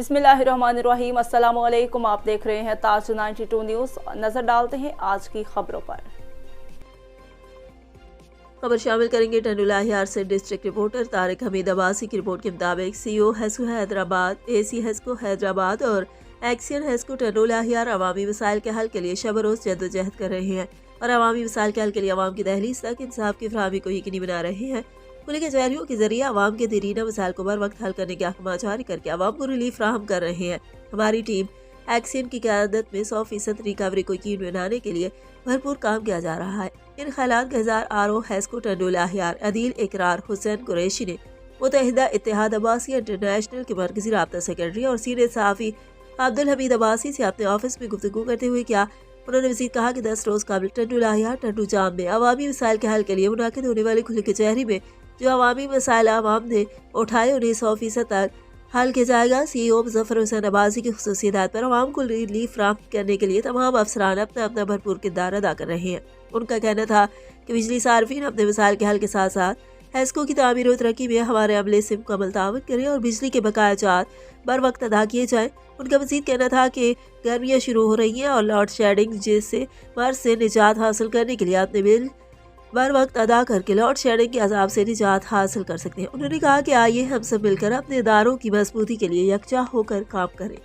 बिस्मिल्लाहिर्रहमानिर्रहीम। अस्सलाम वालेकुम। आप देख रहे हैं ताज 92 न्यूज़। नजर डालते हैं आज की खबरों पर। खबर शामिल करेंगे टंडुलाहियार से डिस्ट्रिक्ट रिपोर्टर तारिक हमीद अब्बासी की रिपोर्ट के मुताबिक CO Hesco Hyderabad, AC Hesco Hyderabad और एक्सियन हेस्को टंडुलाहियार अवामी मसाइल के हल के लिए शब रोज़ जद्दोजहद कर रहे हैं और अवामी मसाइल के हल के लिए अवाम की दहलीज तक इंसाफ की फराहमी को यकीनी बना रहे हैं। पुलिस एजेंसियों के जरिए अवाम के दरीना मसाइल को बर वक्त हल करने के अहकाम जारी करके अवाम को रिलीफ फराहम कर रहे हैं। हमारी टीम एक्सियन की क़यादत में 100% रिकवरी को यकीन बनाने के लिए भरपूर काम किया जा रहा है। इन ख्यालात का इज़हार आरओ हेस्को टंडुलाहियार अदील इकरार हुसैन कुरैशी ने मुत्तहिदा इत्तेहाद अब्बासी इंटरनेशनल के मरकजी राब्ता सेक्रेटरी और सीनियर सहाफ़ी अब्दुल हमीद अब्बासी से अपने ऑफिस में गुफ्तगू करते हुए किया। उन्होंने मज़ीद कहा कि 10 रोज़ काबिल टंडुलाहियार टंडू जाम में अवामी मसाइल के हल के लिए मुनाकिद होने वाली खुली कचहरी में जो अवामी मसाइल अवाम ने उठाए उन्हें 100% तक हल किया जाएगा। सीईओ मुज़फ़्फ़र हुसैन अब्बासी की ख़ुसूसी हिदायत पर अवाम को रिलीफ फराहम करने के लिए तमाम अफसरान अपना अपना भरपूर किरदार अदा कर रहे हैं। उनका कहना था कि बिजली सार्फिन अपने मसाइल के हल के साथ साथ हेस्को की तामीर और तरक्की में हमारे अमले से मुकम्मल ताउन करें और बिजली के बकाया जात बर वक्त अदा किए जाएँ। उनका मज़ीद कहना था कि गर्मियाँ शुरू हो रही हैं और लोड शेडिंग जैसे मर्ज से निजात हासिल करने के लिए अपने बिल बर वक्त अदा करके लोड शेडिंग के अजाब से निजात हासिल कर सकते हैं। उन्होंने कहा कि आइए हम सब मिलकर अपने इदारों की मजबूती के लिए यकजा होकर काम करें।